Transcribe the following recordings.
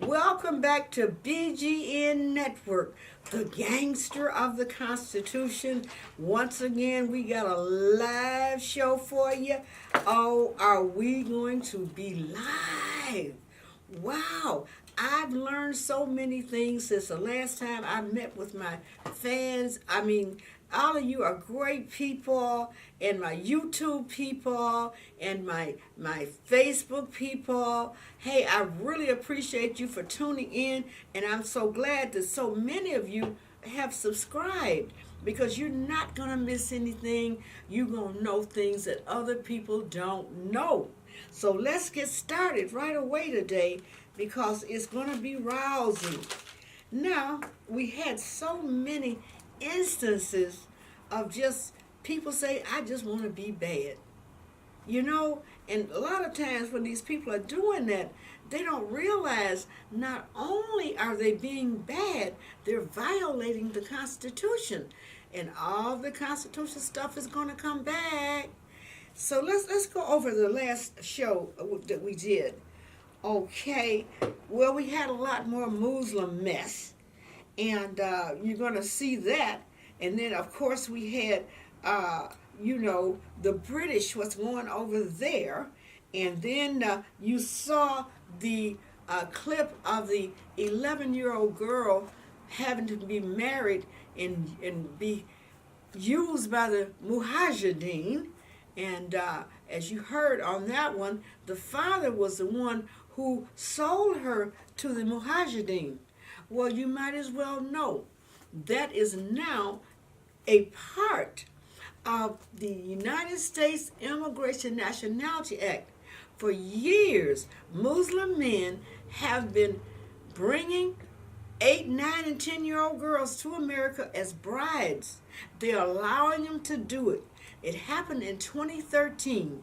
Welcome back to BGN Network, the Gangster of the Constitution. Once again, we got a live show for you. Oh, are we going to be live? Wow, I've learned so many things since the last time I met with my fans. I mean, all of you are great people, and my YouTube people, and my Facebook people. Hey, I really appreciate you for tuning in, and I'm so glad that so many of you have subscribed because you're not going to miss anything. You're going to know things that other people don't know. So let's get started right away today because it's going to be rousing. Now, we had so many instances of just people say, I just want to be bad. You know, and a lot of times when these people are doing that, they don't realize not only are they being bad, they're violating the Constitution. And all the Constitution stuff is going to come back. So let's go over the last show that we did. Okay, well, we had a lot more Muslim mess, and you're going to see that. And then, of course, we had, the British, what's going over there. And then you saw the clip of the 11-year-old girl having to be married and be used by the Mujahideen. And as you heard on that one, the father was the one who sold her to the Mujahideen. Well, you might as well know that is now a part of the United States Immigration Nationality Act. For years, Muslim men have been bringing 8, 9, and 10-year-old girls to America as brides. They're allowing them to do it. It happened in 2013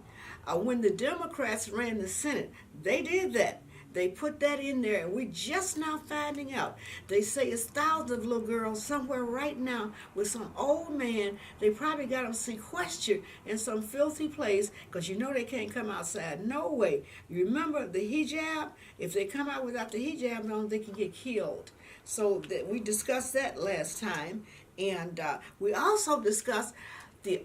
when the Democrats ran the Senate. They did that. They put that in there, and we're just now finding out. They say it's thousands of little girls somewhere right now with some old man. They probably got them sequestered in some filthy place because you know they can't come outside. No way. You remember the hijab? If they come out without the hijab on, they can get killed. So that we discussed that last time, and we also discussed the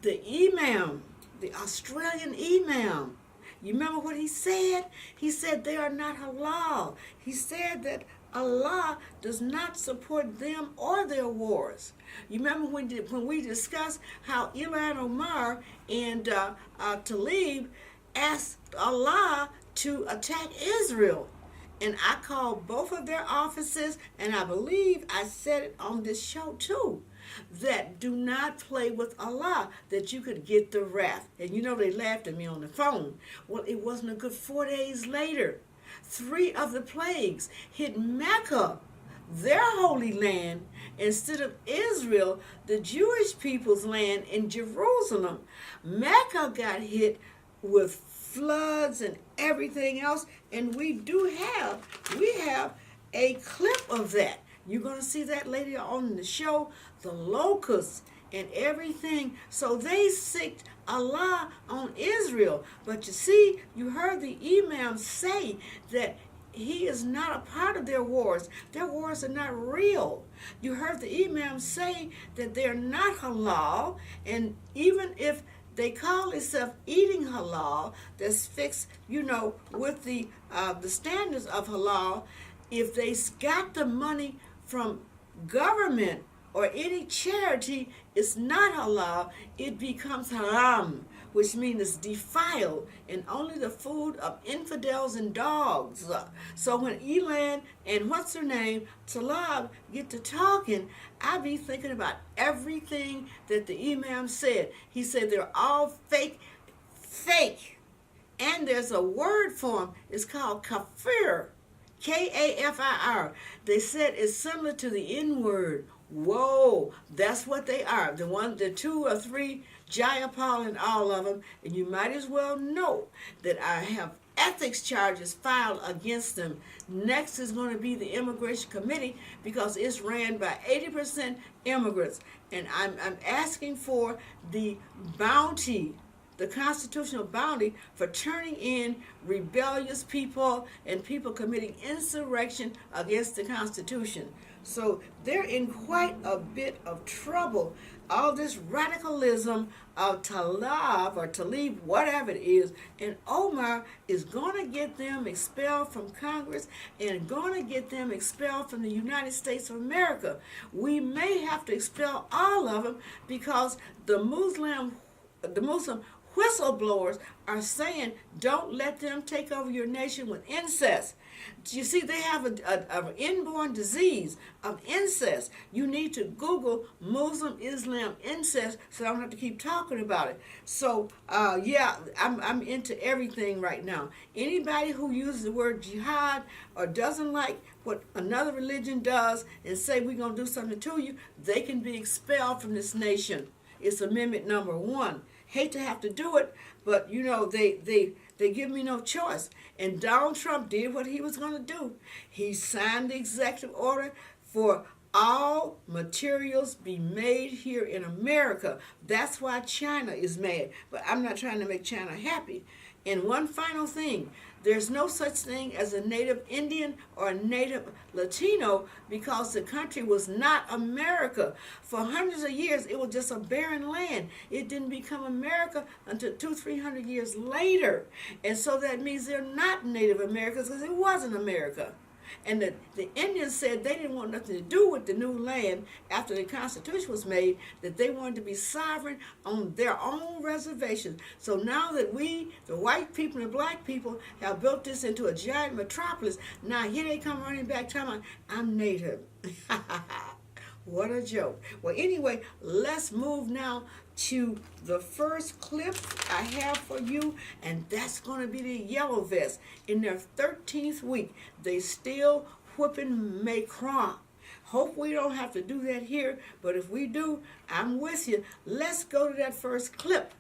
imam, the Australian imam. You remember what he said? He said they are not halal. He said that Allah does not support them or their wars. You remember when we discussed how Ilhan Omar and Talib asked Allah to attack Israel. And I called both of their offices, and I believe I said it on this show too, that do not play with Allah, that you could get the wrath. And you know they laughed at me on the phone. Well, it wasn't a good 4 days later. 3 of the plagues hit Mecca, their holy land, instead of Israel, the Jewish people's land in Jerusalem. Mecca got hit with floods and everything else, and we have a clip of that. You're going to see that later on in the show, the locusts and everything. So they sicked Allah on Israel. But you see, you heard the imam say that he is not a part of their wars. Their wars are not real. You heard the imam say that they're not halal, and even if they call themselves eating halal, that's fixed, with the standards of halal. If they got the money from government or any charity, it's not halal. It becomes haram, which means it's defiled, and only the food of infidels and dogs. So when Elan and what's her name, Talib, get to talking, I be thinking about everything that the imam said. He said they're all fake. And there's a word for them. It's called kafir. Kafir. They said it's similar to the N word. Whoa, that's what they are. The 2 or 3 Jayapal and all of them. And you might as well know that I have ethics charges filed against them. Next is going to be the Immigration Committee because it's ran by 80% immigrants. And I'm asking for the bounty the constitutional bounty for turning in rebellious people and people committing insurrection against the Constitution. So they're in quite a bit of trouble. All this radicalism of Talib, whatever it is, and Omar is going to get them expelled from Congress and going to get them expelled from the United States of America. We may have to expel all of them because the Muslim whistleblowers are saying, don't let them take over your nation with incest. You see, they have an inborn disease of incest. You need to Google Muslim Islam incest so I don't have to keep talking about it. So, yeah, I'm into everything right now. Anybody who uses the word jihad or doesn't like what another religion does and say we're going to do something to you, they can be expelled from this nation. It's amendment number 1. Hate to have to do it, but you know, they give me no choice. And Donald Trump did what he was going to do. He signed the executive order for all materials be made here in America. That's why China is mad. But I'm not trying to make China happy. And one final thing, there's no such thing as a native Indian or a native Latino because the country was not America. For hundreds of years, it was just a barren land. It didn't become America until 200-300 years later. And so that means they're not Native Americans because it wasn't America. And the Indians said they didn't want nothing to do with the new land after the Constitution was made, that they wanted to be sovereign on their own reservations. So now that we, the white people and the black people, have built this into a giant metropolis, now here they come running back talking about, I'm Native. What a joke. Well, anyway, let's move now to the first clip I have for you, and that's going to be the Yellow Vest. In their 13th week, they still whooping Macron. Hope we don't have to do that here, but if we do, I'm with you. Let's go to that first clip.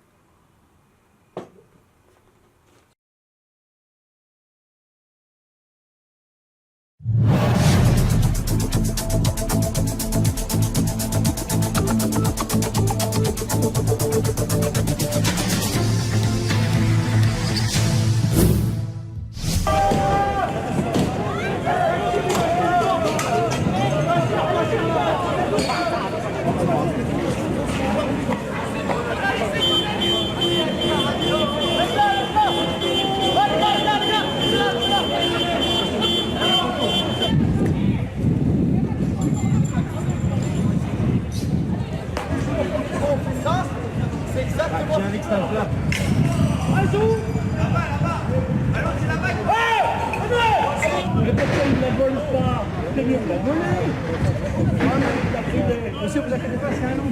Monsieur, vous inquiétez pas, c'est un long.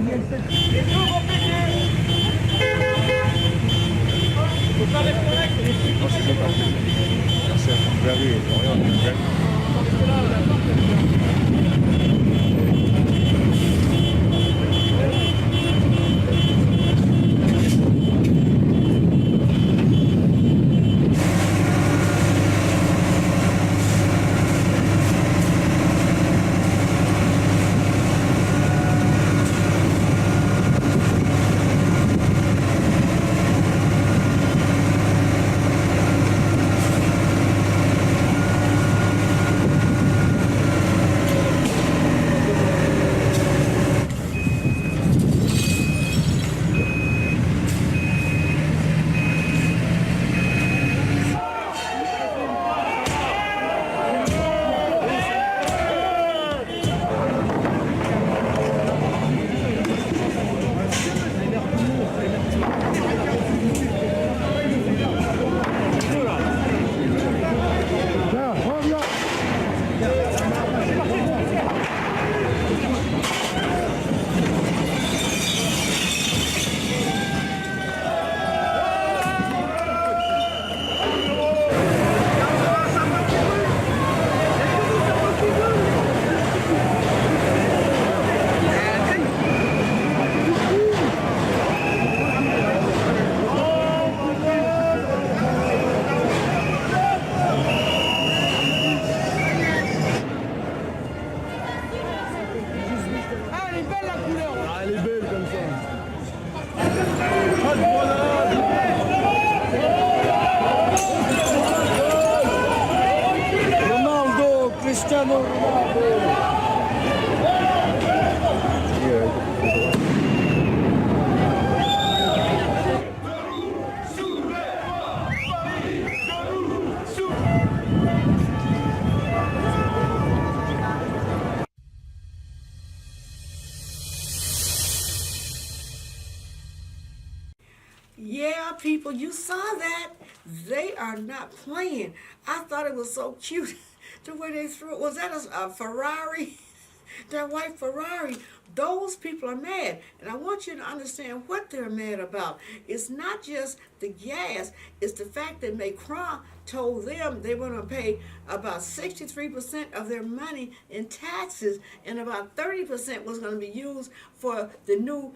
Cristiano Ronaldo. Yeah, people, you saw that. They are not playing. I thought it was so cute the way they threw it. Was that a Ferrari? That white Ferrari. Those people are mad. And I want you to understand what they're mad about. It's not just the gas, it's the fact that Macron told them they were going to pay about 63% of their money in taxes, and about 30% was going to be used for the new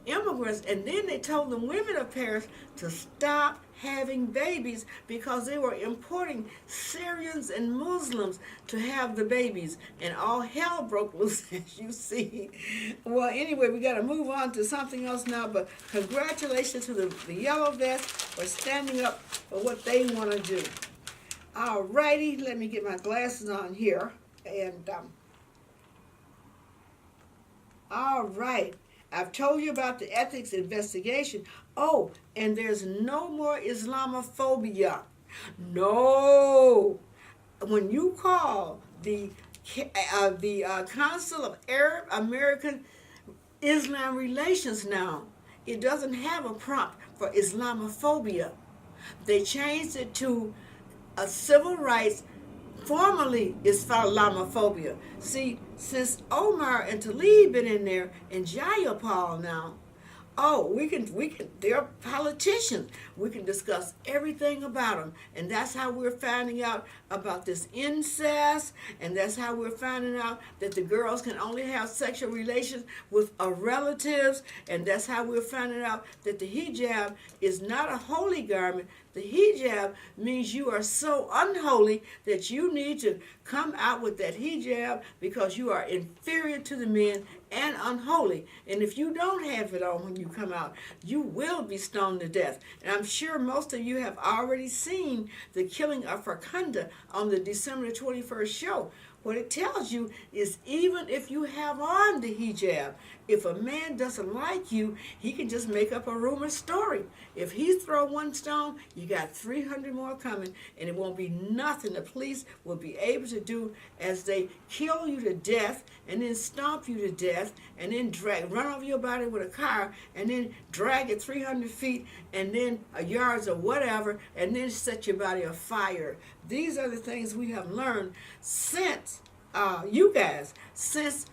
immigrants. And then they told the women of Paris to stop having babies because they were importing Syrians and Muslims to have the babies, and all hell broke loose, as you see. Well, anyway, we got to move on to something else now, but congratulations to the yellow vest for standing up for what they want to do. All righty, let me get my glasses on here, and all right. I've told you about the ethics investigation. Oh, and there's no more Islamophobia. No. When you call the Council of Arab American Islam Relations now, it doesn't have a prompt for Islamophobia. They changed it to a civil rights. Formerly, it's Islamophobia. See, since Omar and Talib been in there, and Jayapal now, we can, they're politicians. We can discuss everything about them. And that's how we're finding out about this incest. And that's how we're finding out that the girls can only have sexual relations with relatives. And that's how we're finding out that the hijab is not a holy garment. The hijab means you are so unholy that you need to come out with that hijab because you are inferior to the men and unholy. And if you don't have it on when you come out, you will be stoned to death. And I'm sure most of you have already seen the killing of Farkunda on the December 21st show. What it tells you is even if you have on the hijab, if a man doesn't like you, he can just make up a rumor story. If he throw one stone, you got 300 more coming, and it won't be nothing the police will be able to do as they kill you to death and then stomp you to death and then run over your body with a car and then drag it 300 feet and then a yards or whatever and then set your body afire. These are the things we have learned since you guys, since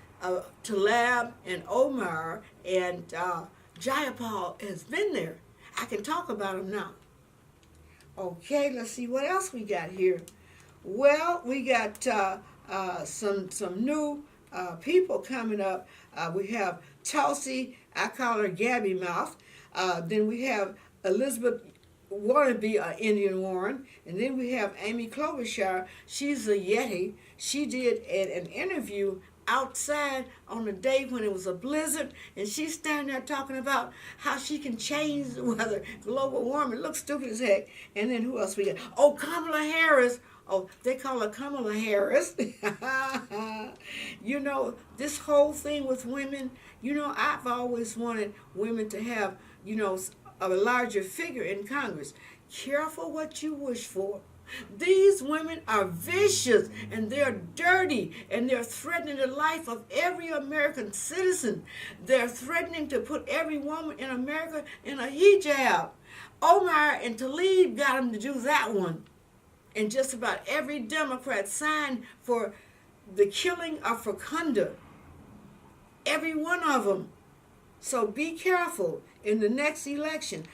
Talib and Omar and Jayapal has been there. I can talk about them now. Okay, let's see what else we got here. Well, we got some new people coming up. We have Tulsi, I call her Gabby Mouth. Then we have Elizabeth Wannabe, Indian Warren. And then we have Amy Klobuchar. She's a Yeti. She did an interview outside on a day when it was a blizzard, and she's standing there talking about how she can change the weather, global warming. Looks stupid as heck. And then who else we got? Oh, Kamala Harris. Oh, they call her Kamala Harris. You know, this whole thing with women, you know, I've always wanted women to have, you know, a larger figure in Congress. Careful what you wish for. These women are vicious and they're dirty and they're threatening the life of every American citizen. They're threatening to put every woman in America in a hijab. Omar and Talib got them to do that one. And just about every Democrat signed for the killing of Farkunda. Every one of them. So be careful in the next election.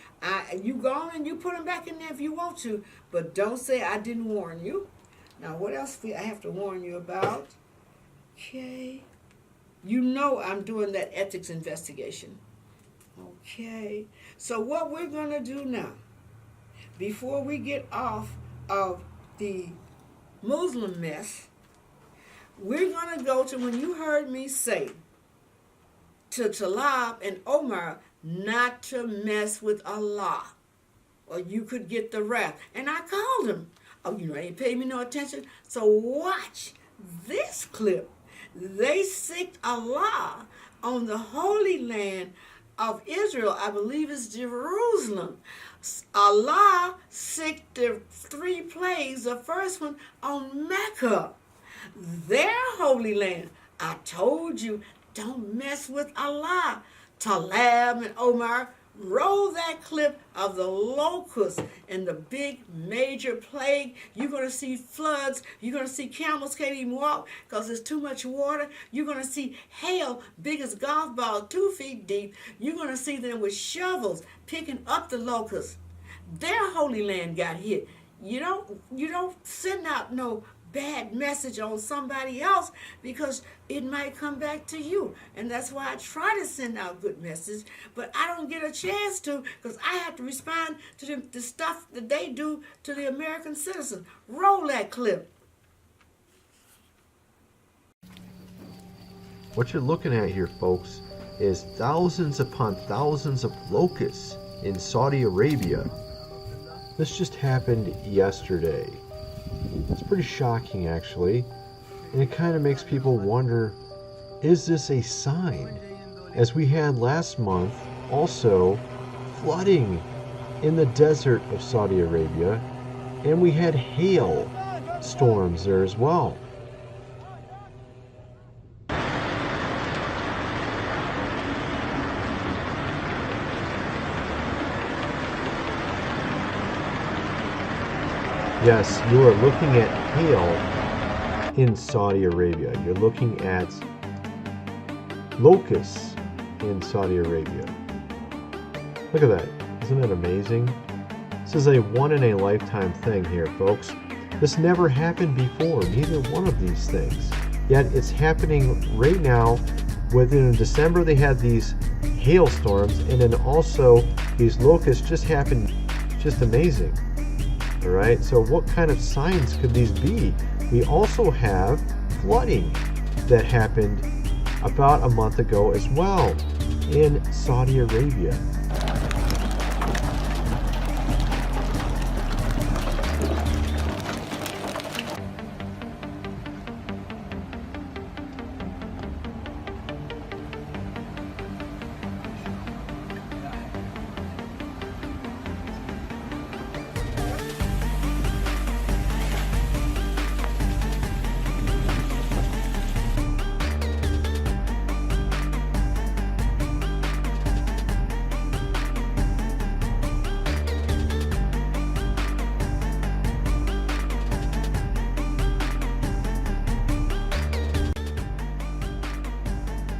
You go on and you put them back in there if you want to, but don't say I didn't warn you. Now, what else do I have to warn you about? Okay. You know I'm doing that ethics investigation. Okay. So what we're going to do now, before we get off of the Muslim mess, we're going to go to when you heard me say to Talib and Omar not to mess with Allah, or you could get the wrath. And I called him. Oh, you know, they paid me no attention. So watch this clip, they sicked Allah on the Holy Land of Israel. I believe it's Jerusalem. Allah sicked the 3 plagues. The first one on Mecca, their holy land. I told you, don't mess with Allah. Talab and Omar, roll that clip of the locusts and the big major plague. You're going to see floods. You're going to see camels can't even walk because there's too much water. You're going to see hail big as golf balls, 2 feet deep. You're going to see them with shovels picking up the locusts. Their holy land got hit. You don't send out no bad message on somebody else because it might come back to you. And that's why I try to send out good messages, but I don't get a chance to because I have to respond to the stuff that they do to the American citizens. Roll that clip. What you're looking at here, folks, is thousands upon thousands of locusts in Saudi Arabia. This just happened yesterday. It's pretty shocking, actually, and it kind of makes people wonder, is this a sign? As we had last month, also flooding in the desert of Saudi Arabia, and we had hail storms there as well. Yes, you are looking at hail in Saudi Arabia. You're looking at locusts in Saudi Arabia. Look at that. Isn't that amazing? This is a one-in-a-lifetime thing here, folks. This never happened before, neither one of these things. Yet it's happening right now. In December, they had these hailstorms, and then also these locusts just happened. Just amazing. All right, so what kind of signs could these be? We also have flooding that happened about a month ago as well in Saudi Arabia.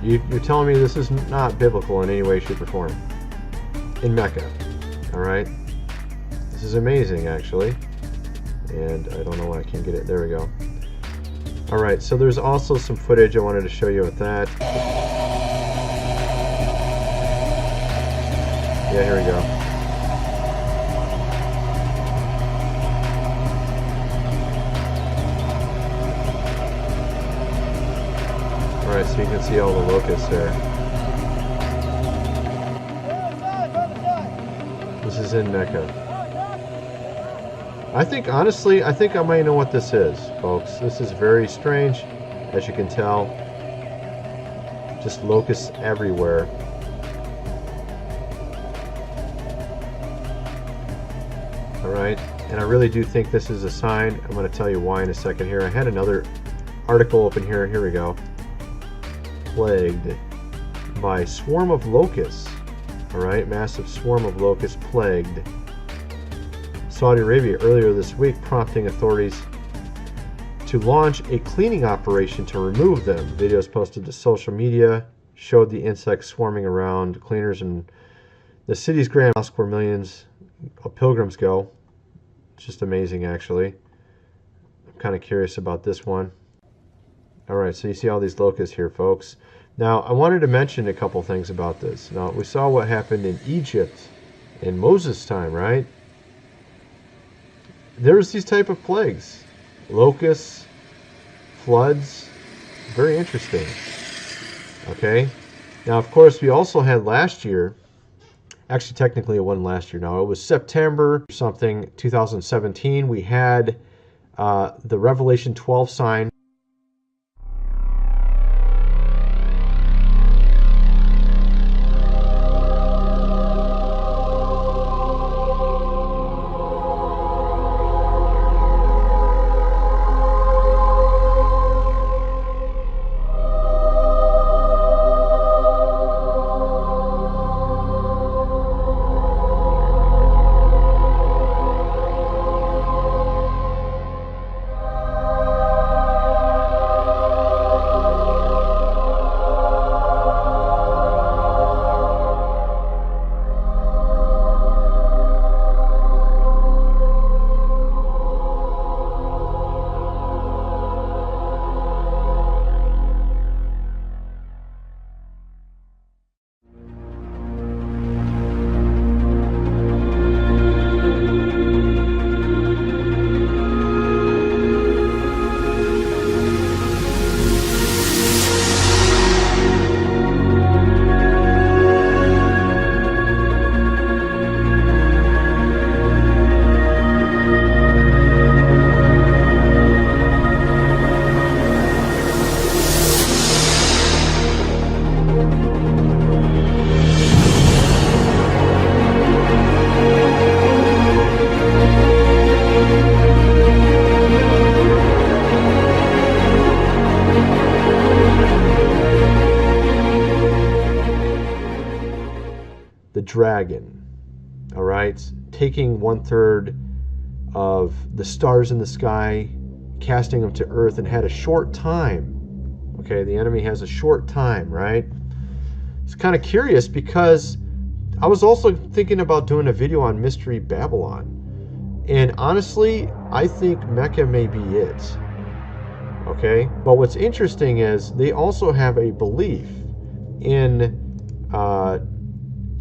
You're telling me this is not biblical in any way, shape, or form in Mecca, all right? This is amazing, actually, and I don't know why I can't get it. There we go. All right, so there's also some footage I wanted to show you with that. Yeah, here we go. Alright, so you can see all the locusts there. This is in Mecca. Honestly, I think I might know what this is, folks. This is very strange, as you can tell. Just locusts everywhere. Alright, and I really do think this is a sign. I'm going to tell you why in a second here. I had another article open here. Here we go. Plagued by swarm of locusts. Alright, massive swarm of locusts plagued Saudi Arabia earlier this week, prompting authorities to launch a cleaning operation to remove them. Videos posted to social media showed the insects swarming around cleaners in the city's Grand Mosque where millions of pilgrims go. It's just amazing, actually. I'm kind of curious about this one. Alright, so you see all these locusts here, folks. Now, I wanted to mention a couple things about this. Now, we saw what happened in Egypt in Moses' time, right? There was these type of plagues. Locusts, floods. Very interesting. Okay? Now, of course, we also had last year, actually, technically it wasn't last year now. It was September something, 2017. We had the Revelation 12 sign. dragon, all right, taking 1/3 of the stars in the sky, casting them to earth, and had a short time. Okay, the enemy has a short time, right? It's kind of curious because I was also thinking about doing a video on Mystery Babylon. And honestly, I think Mecca may be it. Okay? But what's interesting is they also have a belief in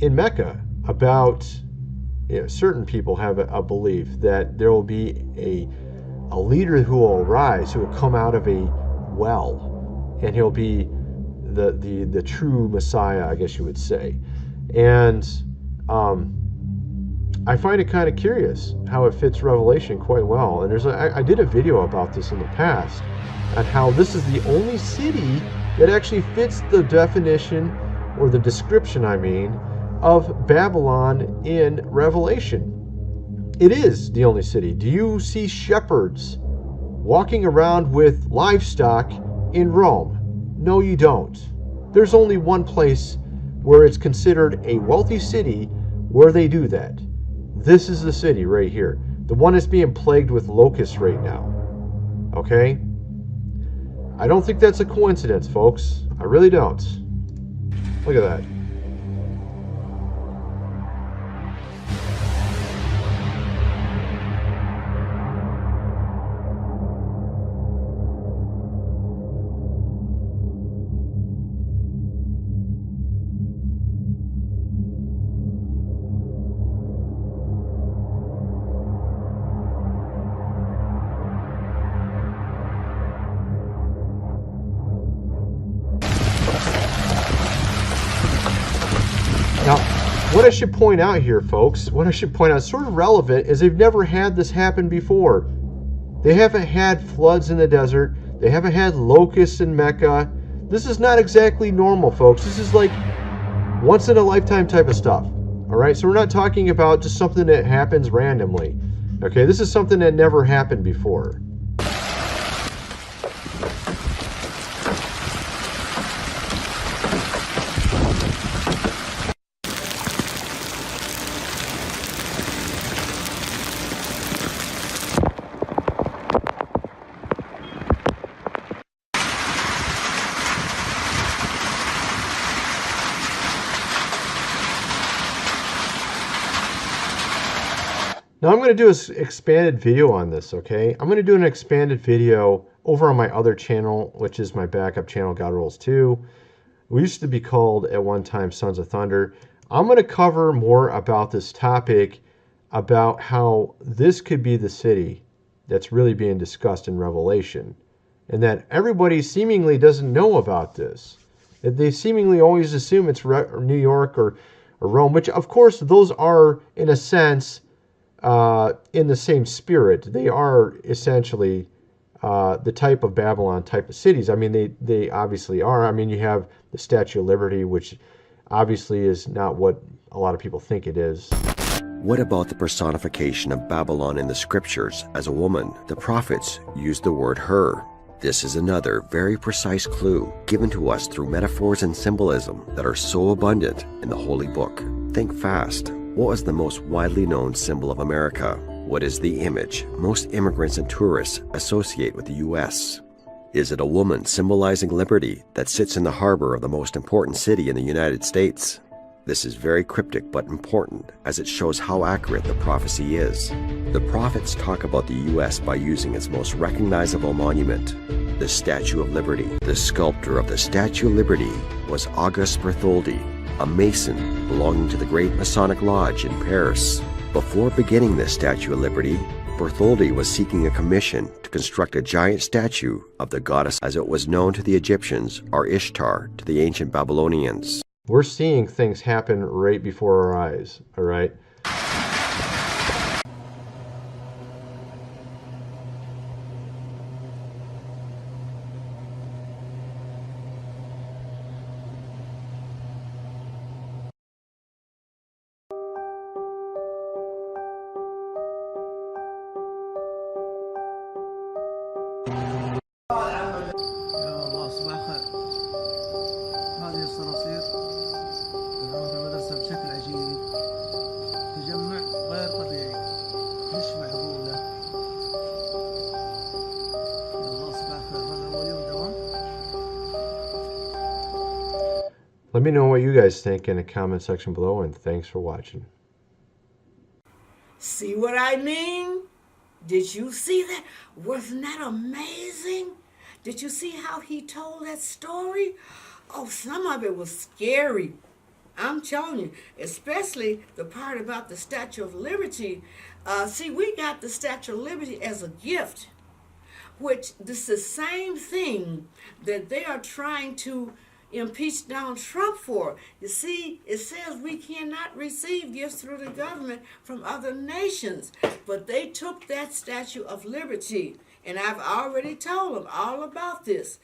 Mecca about, you know, certain people have a belief that there will be a leader who will arise, who will come out of a well, and he'll be the true Messiah, I guess you would say. And I find it kind of curious how it fits Revelation quite well. And I did a video about this in the past on how this is the only city that actually fits the definition, or the description, I mean, of Babylon in Revelation. It is the only city. Do you see shepherds walking around with livestock in Rome? No, you don't. There's only one place where it's considered a wealthy city where they do that. This is the city right here. The one that's being plagued with locusts right now. Okay? I don't think that's a coincidence, folks. I really don't. Look at that. Now, what I should point out here, folks, sort of relevant, is they've never had this happen before. They haven't had floods in the desert. They haven't had locusts in Mecca. This is not exactly normal, folks. This is like once in a lifetime type of stuff. All right, so we're not talking about just something that happens randomly. Okay, this is something that never happened before. Now I'm going to do an expanded video on this, okay? I'm going to do an expanded video over on my other channel, which is my backup channel, God Rolls 2. We used to be called at one time Sons of Thunder. I'm going to cover more about this topic, about how this could be the city that's really being discussed in Revelation, and that everybody seemingly doesn't know about this. They seemingly always assume it's New York or Rome, which of course those are, in a sense, in the same spirit. They are essentially the type of Babylon type of cities. I mean, they obviously are. I mean, you have the Statue of Liberty, which obviously is not what a lot of people think it is. What about the personification of Babylon in the scriptures as a woman? The prophets used the word her. This is another very precise clue given to us through metaphors and symbolism that are so abundant in the Holy Book. Think fast. What was the most widely known symbol of America? What is the image most immigrants and tourists associate with the U.S.? Is it a woman symbolizing liberty that sits in the harbor of the most important city in the United States? This is very cryptic but important, as it shows how accurate the prophecy is. The prophets talk about the U.S. by using its most recognizable monument, the Statue of Liberty. The sculptor of the Statue of Liberty was Auguste Bertholdi, a Mason belonging to the Great Masonic Lodge in Paris. Before beginning this Statue of Liberty, Bertholdi was seeking a commission to construct a giant statue of the goddess as it was known to the Egyptians, or Ishtar to the ancient Babylonians. We're seeing things happen right before our eyes, all right? يا الله صباح الخير. هذه الصراصير تدعون في المدرسة بشكل عجيب. Let me know what you guys think in the comment section below, and thanks for watching. See what I mean? Did you see that? Wasn't that amazing? Did you see how he told that story? Oh, some of it was scary. I'm telling you, especially the part about the Statue of Liberty. See, we got the Statue of Liberty as a gift, which this is the same thing that they are trying to impeach Donald Trump for. You see, it says we cannot receive gifts through the government from other nations, but they took that Statue of Liberty, and I've already told them all about this.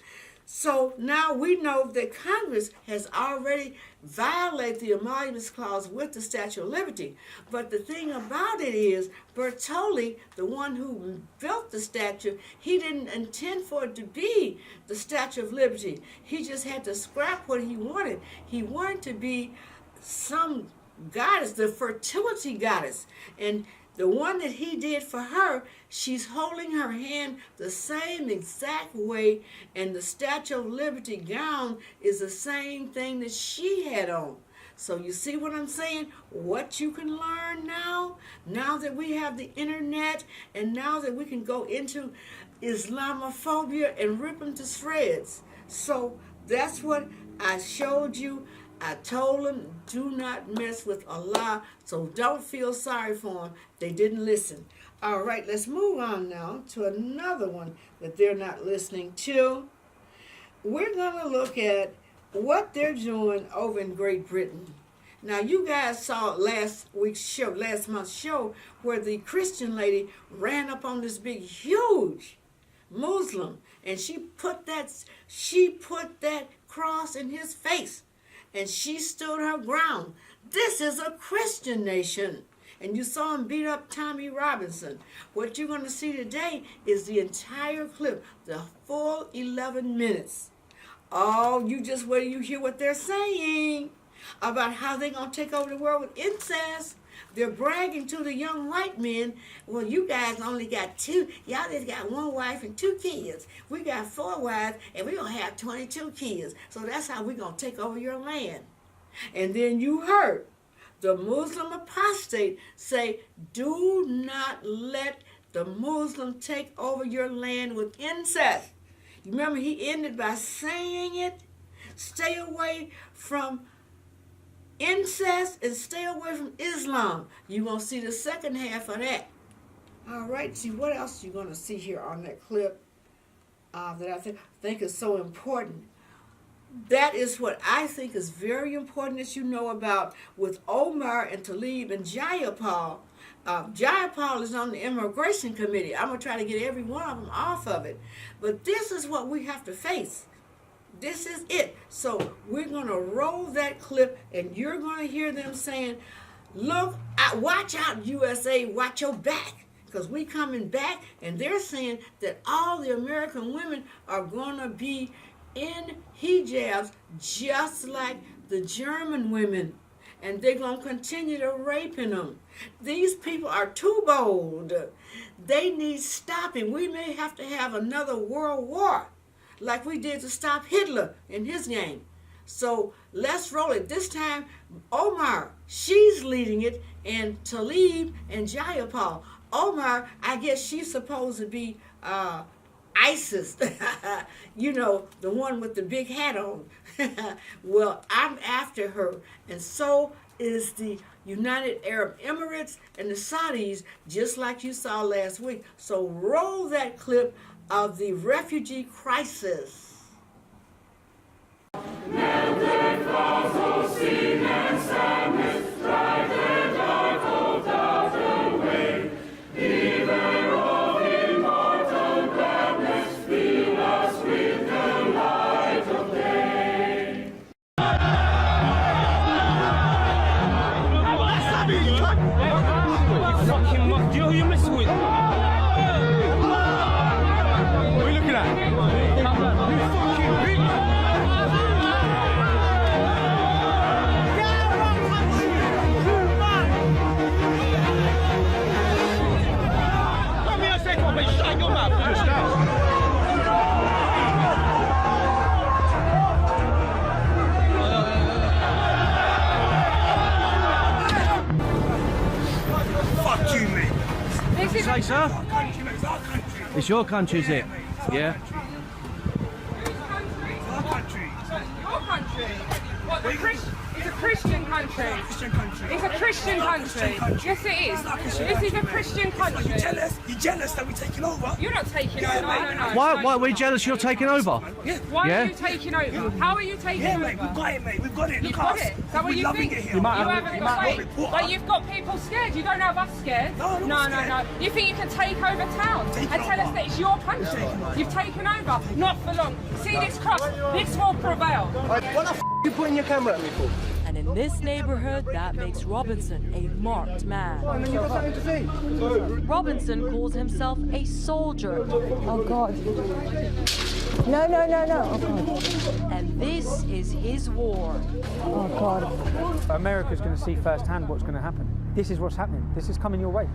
So now we know that Congress has already violated the Emoluments Clause with the Statue of Liberty. But the thing about it is, Bertolli, the one who built the statue, he didn't intend for it to be the Statue of Liberty. He just had to scrap what he wanted. He wanted to be some goddess, the fertility goddess. And the one that he did for her, she's holding her hand the same exact way, and the Statue of Liberty gown is the same thing that she had on. So you see what I'm saying? What you can learn now that we have the internet, and now that we can go into Islamophobia and rip them to shreds. So that's what I showed you. I told them, do not mess with Allah, so don't feel sorry for them. They didn't listen. All right, let's move on now to another one that they're not listening to. We're going to look at what they're doing over in Great Britain. Now, you guys saw last month's show, where the Christian lady ran up on this big, huge Muslim, and she put that cross in his face. And she stood her ground. This is a Christian nation. And you saw him beat up Tommy Robinson. What you're going to see today is the entire clip, the full 11 minutes. Oh, you just wait till you hear what they're saying about how they're going to take over the world with incest. They're bragging to the young white men, well, you guys only got two. Y'all just got one wife and 2 kids. We got 4 wives, and we're going to have 22 kids. So that's how we're going to take over your land. And then you heard the Muslim apostate say, do not let the Muslim take over your land with incest. You remember he ended by saying it? Stay away from incest and stay away from Islam. You won't see the second half of that. All right, see what else you're going to see here on that clip that I think is so important. That is what I think is very important that you know about with Omar and Talib and Jayapal. Jayapal is on the immigration committee. I'm going to try to get every one of them off of it. But this is what we have to face. This is it. So we're going to roll that clip, and you're going to hear them saying, look, watch out, USA, watch your back, because we coming back. And they're saying that all the American women are going to be in hijabs just like the German women, and they're going to continue to raping them. These people are too bold. They need stopping. We may have to have another world war like we did to stop Hitler in his game. So let's roll it. This time, Omar, she's leading it, and Talib and Jayapal. Omar, I guess she's supposed to be ISIS, you know, the one with the big hat on. Well, I'm after her, and so is the United Arab Emirates and the Saudis, just like you saw last week. So roll that clip of the refugee crisis. Fucking muck. Do you know who you're messing with? What are you looking at? You fucking bitch! Come here a second, but shut your mouth. Just now. sir? Country, mate. It's our country. It's your country, is it? Yeah. Our country. Your country? What, it's a Christian country. Christian country. It's a Christian country. Yes, it is. This is a Christian country. You're jealous? You're jealous that we're taking over? You're not taking over. No. Why are we jealous you're taking over? Yeah. Why Yeah? are you taking over? How are you taking Yeah, over? mate. We've got it, mate. We've got it. You've Look got at us. it. Is that what We're you loving think? it here. You might have- haven't got it. Like you've got people scared. You don't have us scared. No, I'm not scared. You think you can take over town Take and tell over. us that it's your country? You've taken over. Not for long. See this cross? This will prevail. What the f*** you putting your camera at me for? And in this neighborhood, that makes Robinson a marked man. And then you got something to say. Robinson calls himself a soldier. Oh God. No. Oh God. And this is his war. Oh God. America's going to see firsthand what's going to happen. This is what's happening. This is coming your way.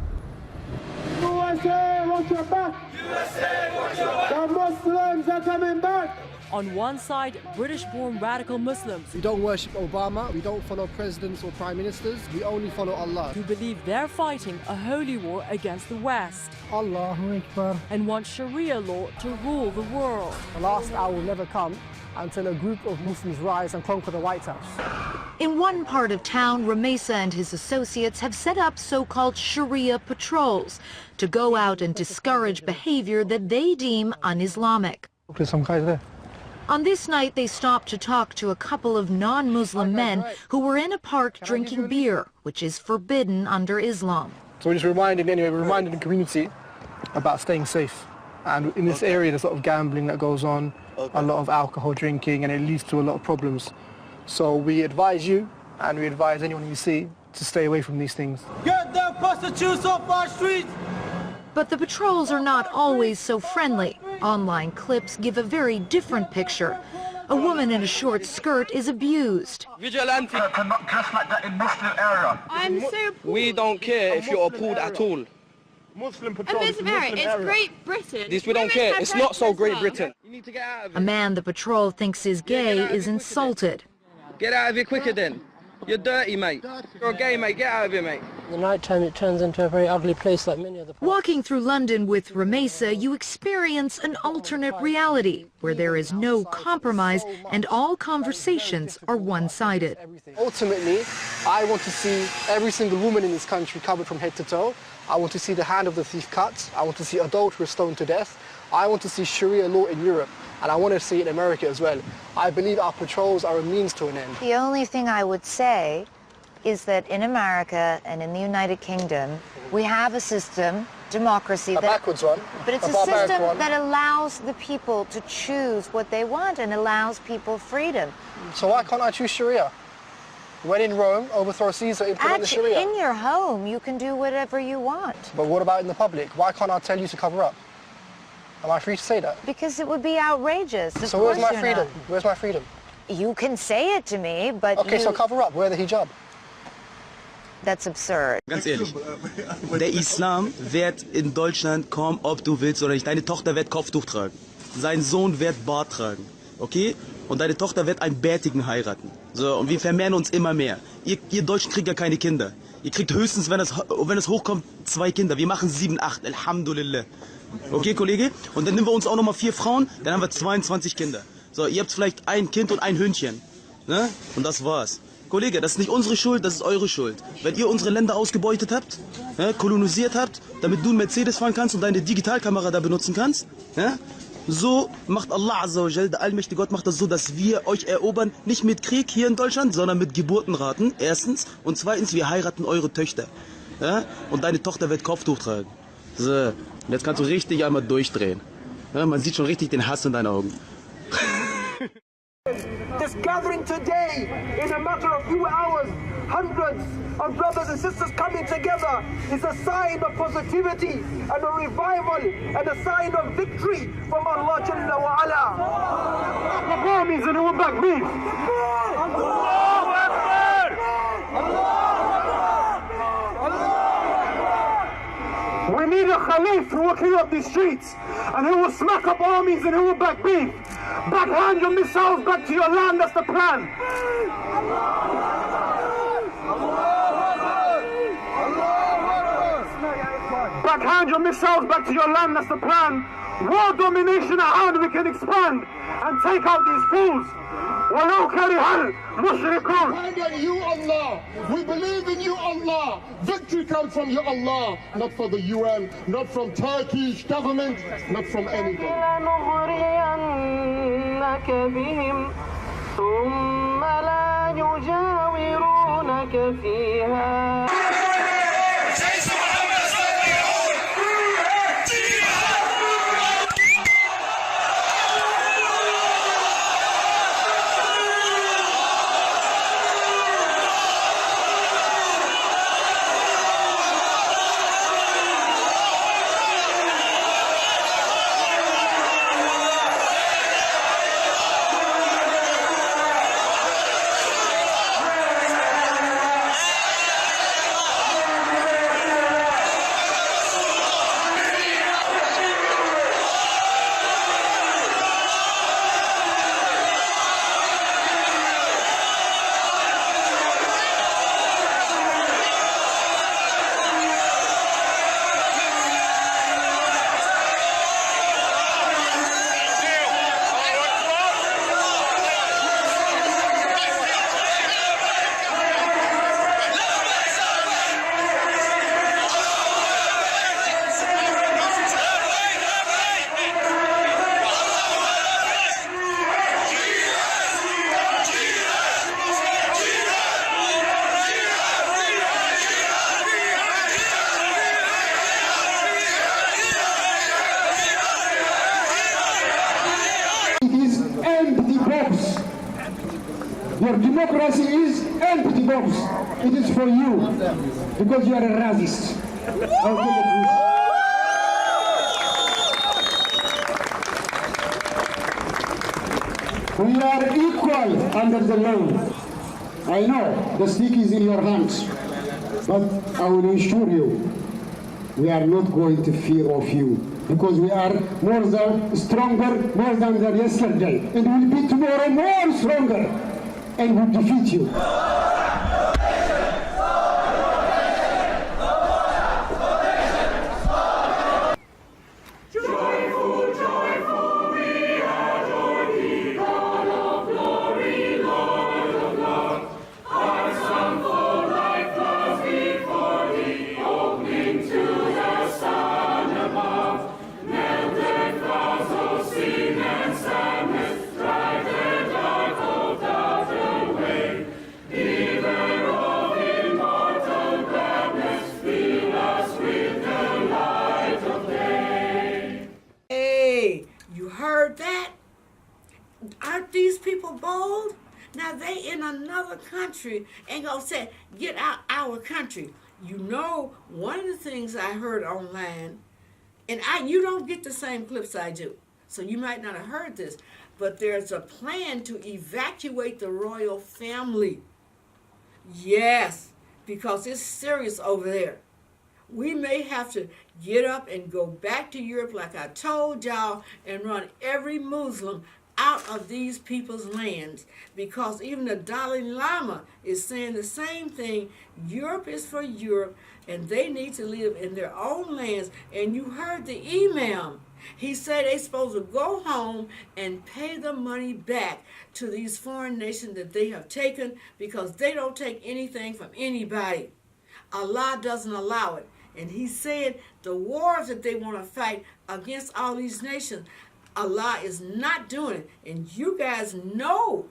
USA, watch your back! USA, watch your back! The Muslims are coming back! On one side, British-born radical Muslims We don't worship Obama, we don't follow presidents or prime ministers, we only follow Allah. who believe they're fighting a holy war against the West Allahu Akbar. and want Sharia law to rule the world. The last hour will never come until a group of Muslims rise and conquer the White House. In one part of town, Ramesa and his associates have set up so-called Sharia patrols to go out and discourage behavior that they deem un-Islamic. There's some guys there. On this night, they stopped to talk to a couple of non-Muslim men who were in a park drinking beer, which is forbidden under Islam. So we're just reminding the community about staying safe. And in this area, there's a lot of gambling that goes on, a lot of alcohol drinking, and it leads to a lot of problems. So we advise you, and we advise anyone you see, to stay away from these things. Get the prostitutes off our streets! But the patrols are not always so friendly. Online clips give a very different picture. A woman in a short skirt is abused. Vigilante cannot dress like that in Muslim area. I'm so We don't care if you're appalled at all. Muslim And Miss Mary, it's Great Britain. This we don't care. It's not so Great Britain. You need to get out of A it. man the patrol thinks is gay is insulted. Get out of here quicker then. You're dirty, mate. You're gay, mate. Get out of here, mate. In the night time, it turns into a very ugly place like many other places. Walking through London with Ramesa, you experience an alternate reality where there is no compromise and all conversations are one-sided. Ultimately, I want to see every single woman in this country covered from head to toe. I want to see the hand of the thief cut. I want to see adulterers stoned to death. I want to see Sharia law in Europe, and I want to see it in America as well. I believe our patrols are a means to an end. The only thing I would say is that in America and in the United Kingdom, we have a system, democracy, A backwards one, but it's a a barbaric system one. that allows the people to choose what they want and allows people freedom. So why can't I choose Sharia? When in Rome, overthrow Caesar, implement the Sharia. In your home, you can do whatever you want. But what about in the public? Why can't I tell you to cover up? Am I free to say that? Because it would be outrageous. Of So where's course my you're freedom? not. Where's my freedom? You can say it to me, but Okay, you... so cover up. Wear the hijab. That's absurd. Ganz ehrlich, der Islam wird in Deutschland kommen, ob du willst oder nicht. Deine Tochter wird Kopftuch tragen. Sein Sohn wird Bart tragen. Okay? Und deine Tochter wird einen Bärtigen heiraten. So, und wir vermehren uns immer mehr. Ihr Deutschen kriegt ja keine Kinder. Ihr kriegt höchstens, wenn es hochkommt, 2 Kinder. Wir machen 7, 8. Alhamdulillah. Okay, Kollege? Und dann nehmen wir uns auch nochmal 4 Frauen, dann haben wir 22 Kinder. So, ihr habt vielleicht ein Kind und ein Hündchen. Ne? Und das war's. Kollege, das ist nicht unsere Schuld, das ist eure Schuld. Wenn ihr unsere Länder ausgebeutet habt, kolonisiert habt, damit du einen Mercedes fahren kannst und deine Digitalkamera da benutzen kannst, so macht Allah Azza wa Jal, der allmächtige Gott, macht das so, dass wir euch erobern, nicht mit Krieg hier in Deutschland, sondern mit Geburtenraten, erstens. Und zweitens, wir heiraten eure Töchter. Ja? Und deine Tochter wird Kopftuch tragen. So, und jetzt kannst du richtig einmal durchdrehen. Ja, man sieht schon richtig den Hass in deinen Augen. This gathering today, in a matter of few hours, hundreds of brothers and sisters coming together is a sign of positivity and a revival and a sign of victory from Allah Jalla wa Ala. The armies and who back me. Allahu Akbar! We need a Khalif walking up the streets and who will smack up armies and who will back beef. Backhand your missiles back to your land, that's the plan. backhand your missiles back to your land, that's the plan. World domination at hand, we can expand and take out these fools. ولو كره المشركون. We depend on you, Allah. We believe in you, Allah. Victory comes from you, Allah, not from the UN, not from Turkish government, not from anybody. لنغرينك بهم ثم لا يجاورونك فيها. Your democracy is empty box. It is for you, because you are a racist. I'll tell the truth. We are equal under the law. I know the stick is in your hands, but I will assure you, we are not going to fear of you, because we are stronger more than yesterday, and will be tomorrow more stronger, and will defeat you. Heard that? Aren't these people bold? Now they in another country and gonna say, get out our country. You know, one of the things I heard online, and you don't get the same clips I do, so you might not have heard this, but there's a plan to evacuate the royal family. Yes, because it's serious over there. We may have to get up and go back to Europe like I told y'all and run every Muslim out of these people's lands, because even the Dalai Lama is saying the same thing. Europe is for Europe and they need to live in their own lands. And you heard the imam. He said they're supposed to go home and pay the money back to these foreign nations that they have taken, because they don't take anything from anybody. Allah doesn't allow it. And he said the wars that they want to fight against all these nations, Allah is not doing it. And you guys know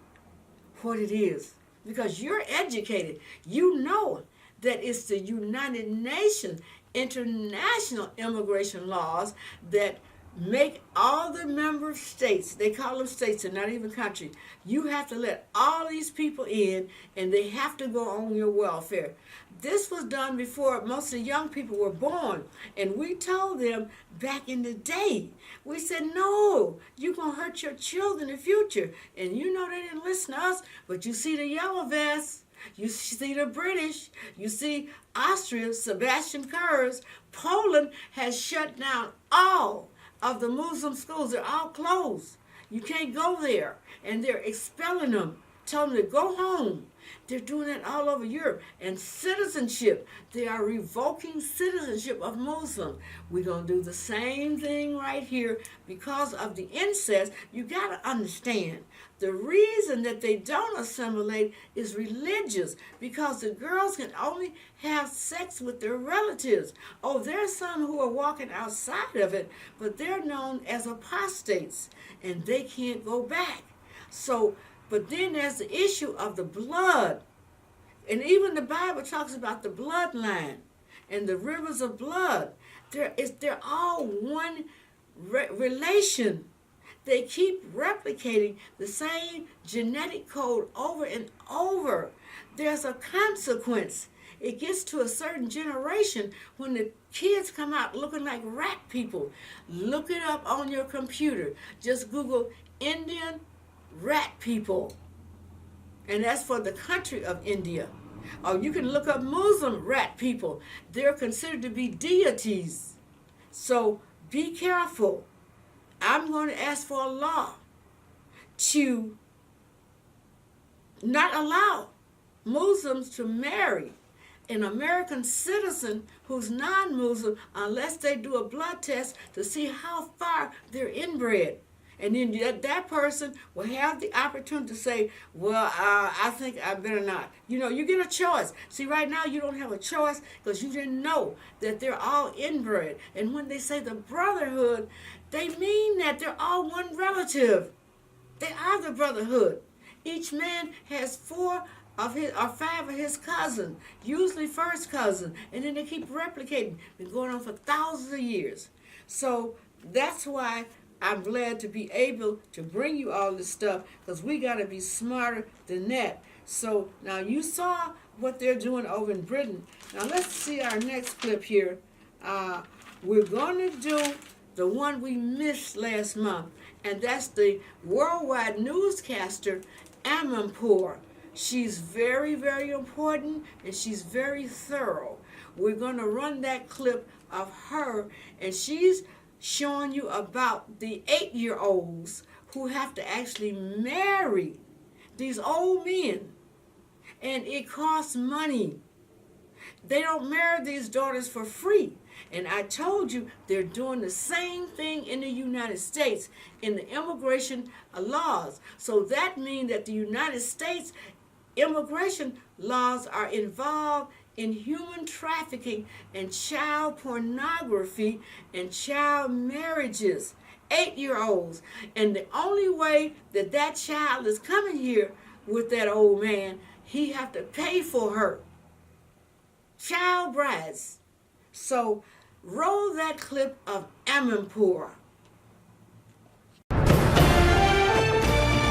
what it is, because you're educated. You know that it's the United Nations international immigration laws that make all the member states, they call them states and not even countries, you have to let all these people in and they have to go on your welfare. This was done before most of the young people were born, and we told them back in the day, we said, no, you're going to hurt your children in the future. And you know they didn't listen to us, but you see the yellow vests, you see the British, you see Austria, Sebastian Kurz, Poland has shut down all of the Muslim schools. They're all closed. You can't go there, and they're expelling them told them to go home. They're doing that all over Europe. And citizenship, they are revoking citizenship of Muslims. We're going to do the same thing right here because of the incest. You got to understand, the reason that they don't assimilate is religious, because the girls can only have sex with their relatives. Oh, there's some who are walking outside of it, but they're known as apostates, and they can't go back. So, but then there's the issue of the blood. And even the Bible talks about the bloodline and the rivers of blood. They're all one relation. They keep replicating the same genetic code over and over. There's a consequence. It gets to a certain generation when the kids come out looking like rat people. Look it up on your computer. Just Google Indian rat people, and that's for the country of India. Or you can look up Muslim rat people. They're considered to be deities. So be careful. I'm going to ask for a law to not allow Muslims to marry an American citizen who's non-Muslim unless they do a blood test to see how far they're inbred. And then that person will have the opportunity to say, well, I think I better not. You know, you get a choice. See, right now you don't have a choice because you didn't know that they're all inbred. And when they say the brotherhood, they mean that they're all one relative. They are the brotherhood. Each man has 4 of his or 5 of his cousins, usually first cousin, and then they keep replicating. Been going on for thousands of years. So that's why I'm glad to be able to bring you all this stuff, because we got to be smarter than that. So now you saw what they're doing over in Britain. Now let's see our next clip here. We're going to do the one we missed last month, and that's the worldwide newscaster Amanpour. She's very, very important, and she's very thorough. We're going to run that clip of her, and she's showing you about the 8-year-olds who have to actually marry these old men, and it costs money. They don't marry these daughters for free. And I told you they're doing the same thing in the United States in the immigration laws. So that means that the United States immigration laws are involved in human trafficking and child pornography and child marriages. 8-year-olds. And the only way that that child is coming here with that old man, he have to pay for her. Child brides. So roll that clip of Amanpour.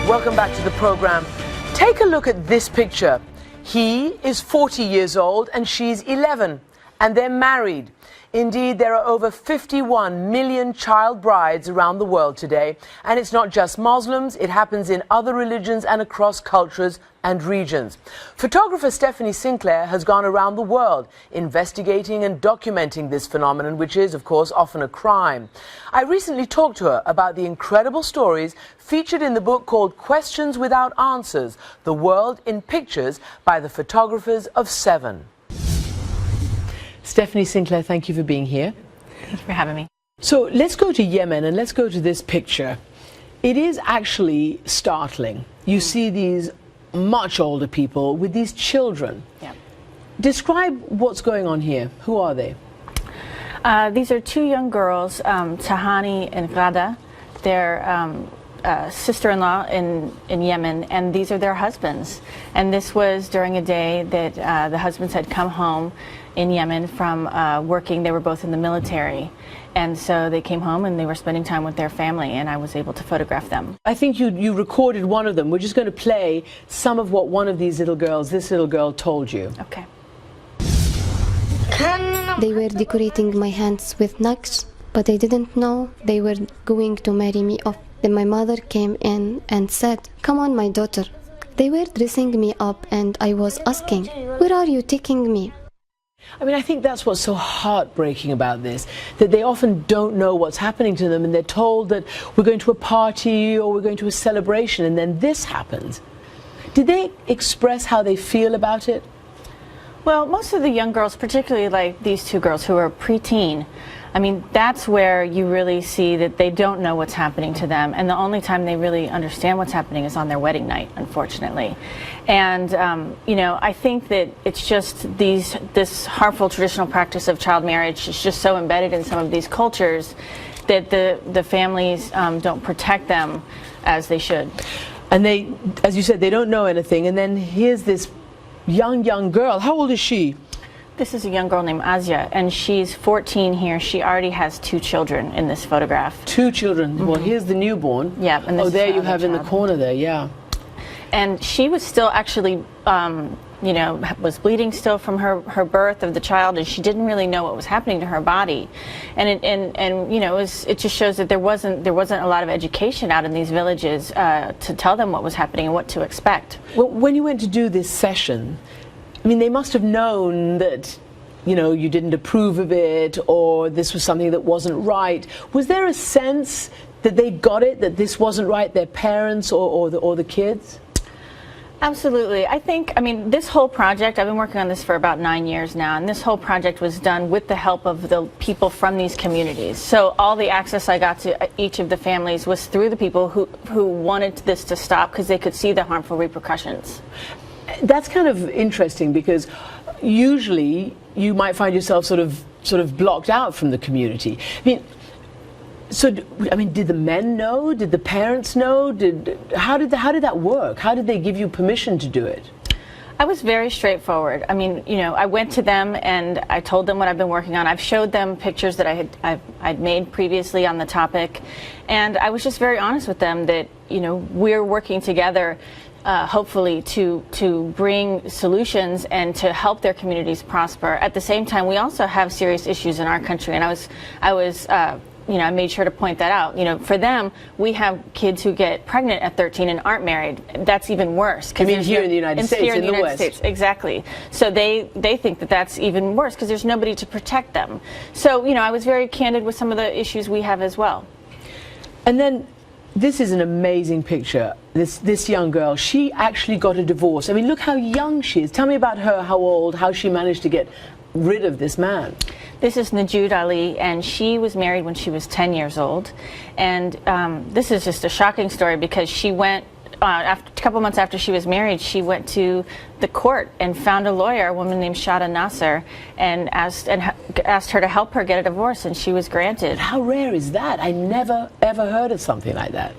Welcome back to the program. Take a look at this picture. He is 40 years old and she's 11, and they're married. Indeed, there are over 51 million child brides around the world today, and it's not just Muslims, it happens in other religions and across cultures and regions. Photographer Stephanie Sinclair has gone around the world investigating and documenting this phenomenon, which is, of course, often a crime. I recently talked to her about the incredible stories featured in the book called Questions Without Answers, The World in Pictures by the Photographers of 7. Stephanie Sinclair, thank you for being here. Thank you for having me. So let's go to Yemen and let's go to this picture. It is actually startling. You see these much older people with these children. Yeah. Describe what's going on here. Who are they? These are 2 young girls, Tahani and Ghada. They're sister-in-law in Yemen, and these are their husbands. And this was during a day that the husbands had come home in Yemen from working. They were both in the military, and so they came home and they were spending time with their family, and I was able to photograph them. I think you recorded one of them. We're just going to play some of what one of these little girls, this little girl, told you. Okay. They were decorating my hands with nugs, but I didn't know they were going to marry me off. Then my mother came in and said, "Come on, my daughter." They were dressing me up, and I was asking, "Where are you taking me?" I mean, I think that's what's so heartbreaking about this, that they often don't know what's happening to them, and they're told that we're going to a party or we're going to a celebration, and then this happens. Did they express how they feel about it? Well, most of the young girls, particularly like these two girls who are preteen, I mean, that's where you really see that they don't know what's happening to them, and the only time they really understand what's happening is on their wedding night, unfortunately. And you know, I think that it's just this harmful traditional practice of child marriage is just so embedded in some of these cultures that the families don't protect them as they should. And they, as you said, they don't know anything. And then here's this young girl. How old is she? This is a young girl named Asia, and she's 14 here. She already has 2 children in this photograph. 2 children. Mm-hmm. Well, here's the newborn. Yeah. And this oh, there you have child. in the corner there, yeah. And she was still actually, you know, was bleeding still from her birth of the child, and she didn't really know what was happening to her body. And you know, it just shows that there wasn't a lot of education out in these villages to tell them what was happening and what to expect. Well, when you went to do this session, I mean, they must have known that, you know, you didn't approve of it, or this was something that wasn't right. Was there a sense that they got it, that this wasn't right, their parents or the kids? Absolutely. I think, I mean, this whole project, I've been working on this for about 9 years now, and this whole project was done with the help of the people from these communities. So all the access I got to each of the families was through the people who wanted this to stop because they could see the harmful repercussions. That's kind of interesting, because usually you might find yourself sort of blocked out from the community. I mean, so I mean, did the men know? Did the parents know? How did that work? How did they give you permission to do it? I was very straightforward. I mean, you know, I went to them and I told them what I've been working on. I've showed them pictures that I'd made previously on the topic, and I was just very honest with them that, you know, we're working together. Hopefully to bring solutions and to help their communities prosper. At the same time, we also have serious issues in our country, and I was you know, I made sure to point that out. You know, for them, we have kids who get pregnant at 13 and aren't married. That's even worse. I mean, here in the United States, here in the United West. States, exactly. So they think that that's even worse because there's nobody to protect them. So, you know, I was very candid with some of the issues we have as well. And then, this is an amazing picture. This young girl, she actually got a divorce. I mean, look how young she is. Tell me about her, how old, how she managed to get rid of this man. This is Najud Ali, and she was married when she was 10 years old. And this is just a shocking story because she went, a couple months after she was married, she went to the court and found a lawyer, a woman named Shada Nasser, and asked her to help her get a divorce, and she was granted. How rare is that? I never, ever heard of something like that.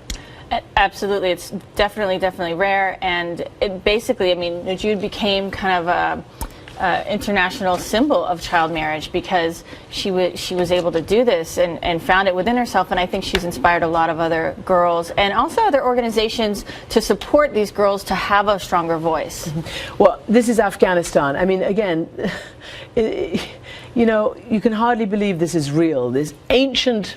Absolutely. It's definitely rare. And it basically, I mean, Najud became kind of a international symbol of child marriage because she was able to do this and found it within herself, and I think she's inspired a lot of other girls and also other organizations to support these girls to have a stronger voice. Mm-hmm. Well, this is Afghanistan. I mean, again, you know, you can hardly believe this is real. This ancient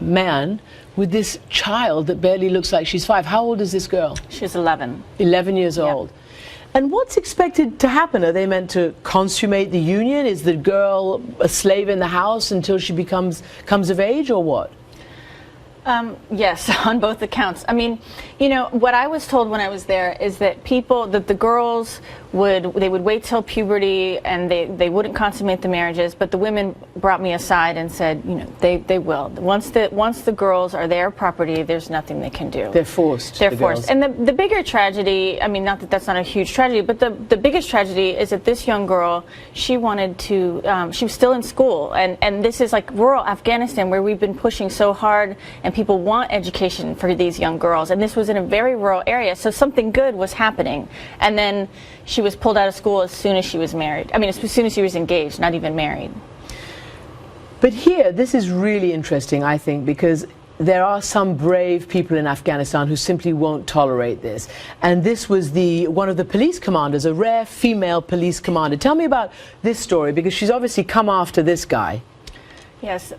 man with this child that barely looks like she's 5. How old is this girl? She's 11. 11 years old. And what's expected to happen? Are they meant to consummate the union? Is the girl a slave in the house until she comes of age, or what? Yes, on both accounts. I mean, you know, what I was told when I was there is that the girls would wait till puberty and they wouldn't consummate the marriages, but the women brought me aside and said, you know, they will. Once the girls are their property, there's nothing they can do. They're forced. They're forced. And the bigger tragedy, I mean, not that that's not a huge tragedy, but the biggest tragedy is that this young girl, she wanted to, she was still in school, and this is like rural Afghanistan where we've been pushing so hard and people want education for these young girls, and this was in a very rural area, so something good was happening. And then she was pulled out of school as soon as she was married. I mean, as soon as she was engaged, not even married. But here, this is really interesting, I think, because there are some brave people in Afghanistan who simply won't tolerate this. And this was one of the police commanders, a rare female police commander. Tell me about this story, because she's obviously come after this guy. Yes,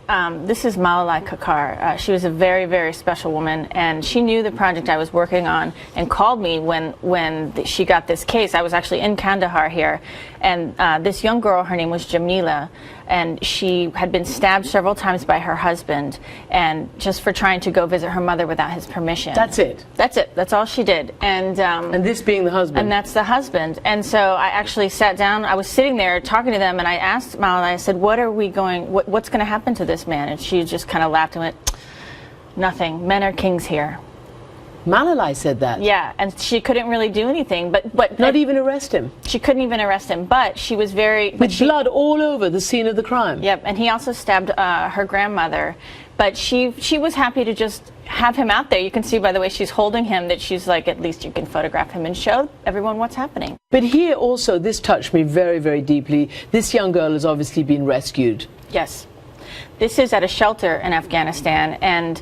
this is Malalai Kakar. She was a very, very special woman, and she knew the project I was working on and called me when she got this case. I was actually in Kandahar here, and this young girl, her name was Jamila, and she had been stabbed several times by her husband, and just for trying to go visit her mother without his permission. That's it? That's it. That's all she did. And this being the husband? And that's the husband. And so I actually sat down, I was sitting there talking to them, and I asked Malalai, I said, what's going to happen to this man? And she just kind of laughed and went, nothing. Men are kings here. Malalai said that? Yeah, and she couldn't really do anything, but not even arrest him. She couldn't even arrest him, but she was very with blood all over the scene of the crime. Yep, and he also stabbed her grandmother, but she was happy to just have him out there. You can see by the way she's holding him that she's like, at least you can photograph him and show everyone what's happening. But here also, this touched me very, very deeply. This young girl has obviously been rescued. Yes. This is at a shelter in Afghanistan, and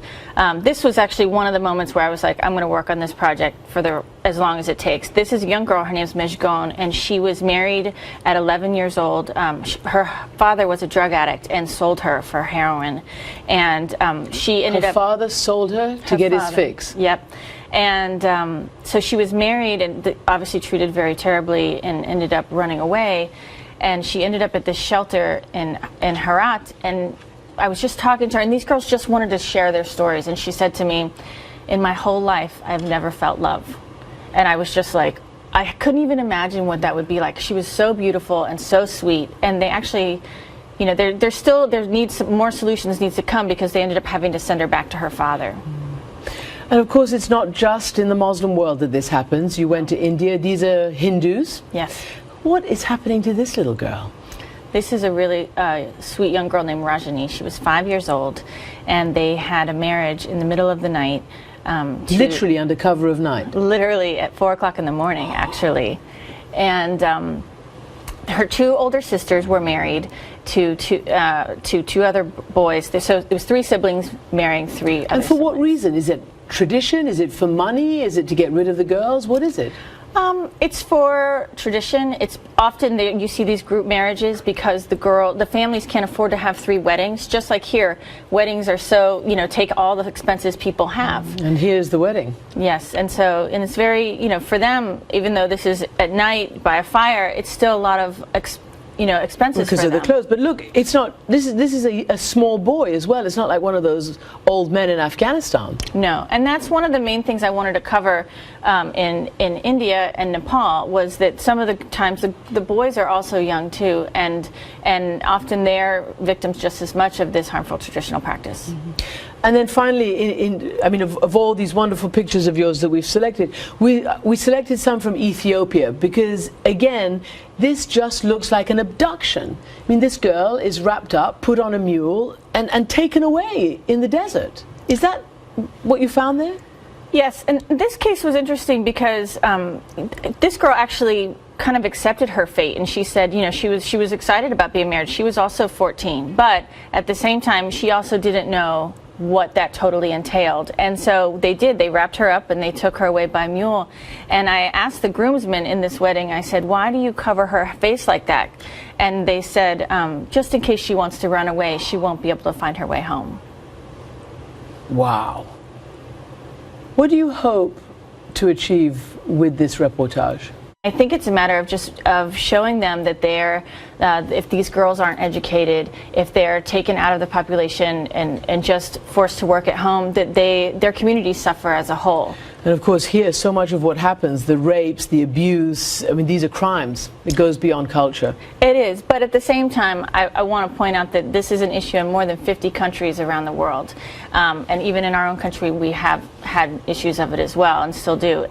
this was actually one of the moments where I was like, I'm going to work on this project for as long as it takes. This is a young girl, her name's Mejgon, and she was married at 11 years old. Her father was a drug addict and sold her for heroin, and she ended up... Her father sold her to get his fix? Yep. And so she was married and obviously treated very terribly and ended up running away. And she ended up at this shelter in Herat, and I was just talking to her, and these girls just wanted to share their stories, and she said to me, in my whole life, I've never felt love. And I was just like, I couldn't even imagine what that would be like. She was so beautiful and so sweet, and they actually, you know, more solutions needs to come because they ended up having to send her back to her father. And of course, it's not just in the Muslim world that this happens. You went to India. These are Hindus. Yes. What is happening to this little girl? This is a really sweet young girl named Rajani. She was 5 years old, and they had a marriage in the middle of the night. Literally under cover of night? Literally at 4 o'clock in the morning, actually. And her two older sisters were married to two other boys. So it was three siblings marrying three other And for what reason? Is it tradition? Is it for money? Is it to get rid of the girls? What is it? It's for tradition. It's often you see these group marriages because the families can't afford to have 3 weddings. Just like here, weddings are so, take all the expenses people have. And here's the wedding. Yes, and it's very, for them, even though this is at night by a fire, it's still a lot of expenses because of the clothes. But look, it's not. This is a small boy as well. It's not like one of those old men in Afghanistan. No, and that's one of the main things I wanted to cover in India and Nepal was that some of the times the boys are also young too, and often they're victims just as much of this harmful traditional practice. Mm-hmm. And then finally, of all these wonderful pictures of yours that we've selected, we selected some from Ethiopia because, again, this just looks like an abduction. I mean, this girl is wrapped up, put on a mule, and taken away in the desert. Is that what you found there? Yes, and this case was interesting because this girl actually kind of accepted her fate, and she said, she was excited about being married. She was also 14, but at the same time, she also didn't know what that totally entailed. And so they wrapped her up and they took her away by mule. And I asked the groomsmen in this wedding, I said, why do you cover her face like that? And they said, just in case she wants to run away, she won't be able to find her way home. Wow. What do you hope to achieve with this reportage? I think it's a matter of showing them that if these girls aren't educated, if they're taken out of the population and just forced to work at home, that their communities suffer as a whole. And of course here, so much of what happens, the rapes, the abuse, these are crimes. It goes beyond culture. It is, but at the same time, I want to point out that this is an issue in more than 50 countries around the world. And even in our own country, we have had issues of it as well, and still do.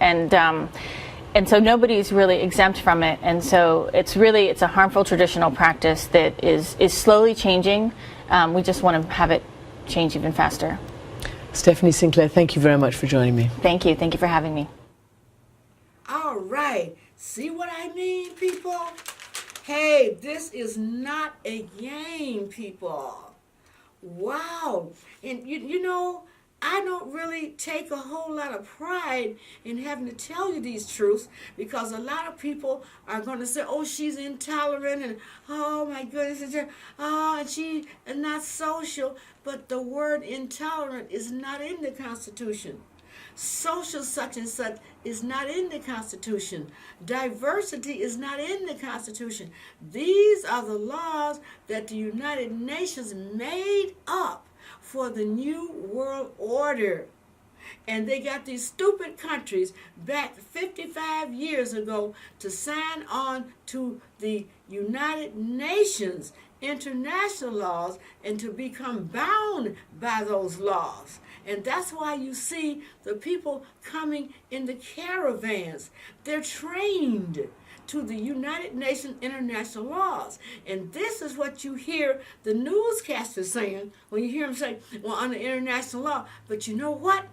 And so nobody's really exempt from it, and so it's a harmful traditional practice that is slowly changing. We just want to have it change even faster. Stephanie Sinclair, thank you very much for joining me. Thank you for having me. All right, see what I mean, people? Hey, this is not a game, people. Wow, and I don't really really take a whole lot of pride in having to tell you these truths, because a lot of people are going to say, oh, she's intolerant, and oh my goodness, and she is not social. But the word intolerant is not in the Constitution. Social such and such is not in the Constitution. Diversity is not in the Constitution. These are the laws that the United Nations made up for the New World Order. And they got these stupid countries back 55 years ago to sign on to the United Nations international laws and to become bound by those laws. And that's why you see the people coming in the caravans. They're trained to the United Nations international laws. And this is what you hear the newscasters saying when you hear them say, well, under international law. But you know what?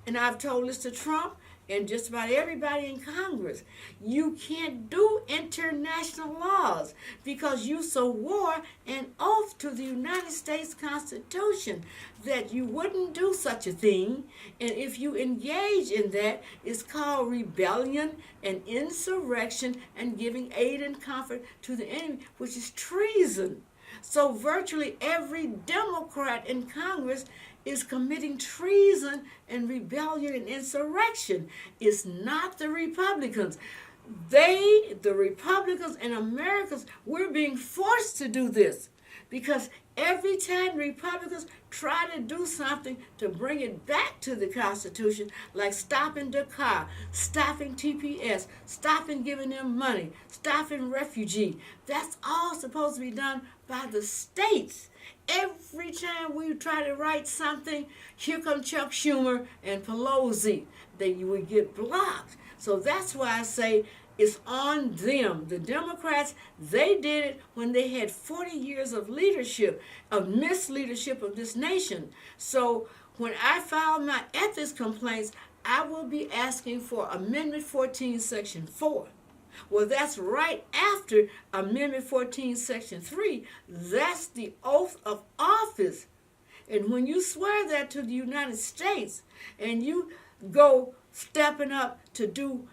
And I've told this to Trump and just about everybody in Congress. You can't do international laws because you swore an oath to the United States Constitution that you wouldn't do such a thing. And if you engage in that, it's called rebellion and insurrection and giving aid and comfort to the enemy, which is treason. So virtually every Democrat in Congress is committing treason and rebellion and insurrection. It's not the Republicans. The Republicans and Americans, we're being forced to do this because every time Republicans try to do something to bring it back to the Constitution, like stopping the car, stopping TPS, stopping giving them money, stopping refugee, that's all supposed to be done by the states. Every time we try to write something, here come Chuck Schumer and Pelosi. You would get blocked. So that's why I say it's on them. The Democrats, they did it when they had 40 years of leadership, of misleadership of this nation. So when I file my ethics complaints, I will be asking for Amendment 14, Section 4. Well, that's right after Amendment 14, Section 3. That's the oath of office. And when you swear that to the United States and you go stepping up to do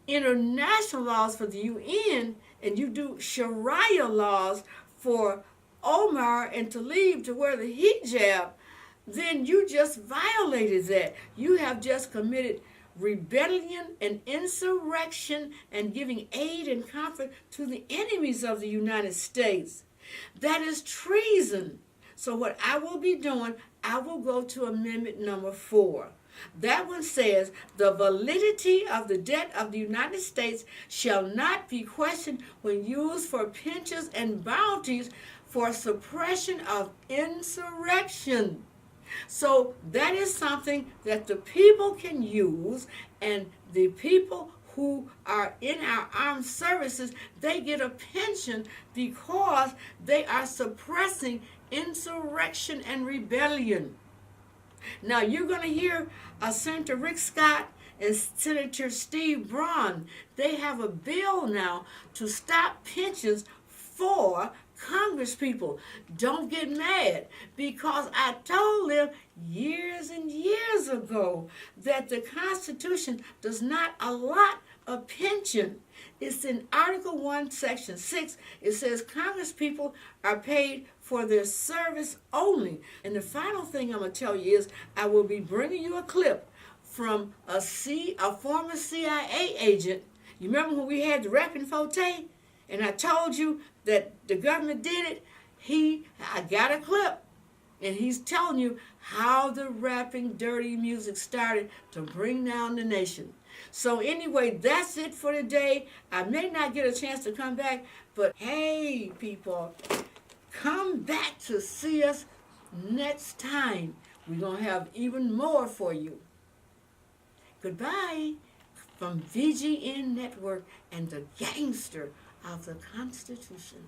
international laws for the UN and you do Sharia laws for Omar and Talib to wear the hijab, then you just violated that. You have just committed rebellion and insurrection and giving aid and comfort to the enemies of the United States. That is treason. So what I will be doing, I will go to Amendment number 4. That one says, the validity of the debt of the United States shall not be questioned when used for pensions and bounties for suppression of insurrection. So that is something that the people can use, and the people who are in our armed services, they get a pension because they are suppressing insurrection and rebellion. Now you're going to hear Senator Rick Scott and Senator Steve Braun. They have a bill now to stop pensions for Congress people. Don't get mad, because I told them years and years ago that the Constitution does not allot a pension. It's in Article 1, Section 6. It says Congress people are paid for their service only. And the final thing I'm going to tell you is I will be bringing you a clip from a former CIA agent. You remember when we had the rapping Forte? And I told you that the government did it. I got a clip, and he's telling you how the rapping dirty music started to bring down the nation. So anyway, that's it for today. I may not get a chance to come back, but hey, people, come back to see us next time. We're going to have even more for you. Goodbye from VGN Network and the Gangster of the Constitution.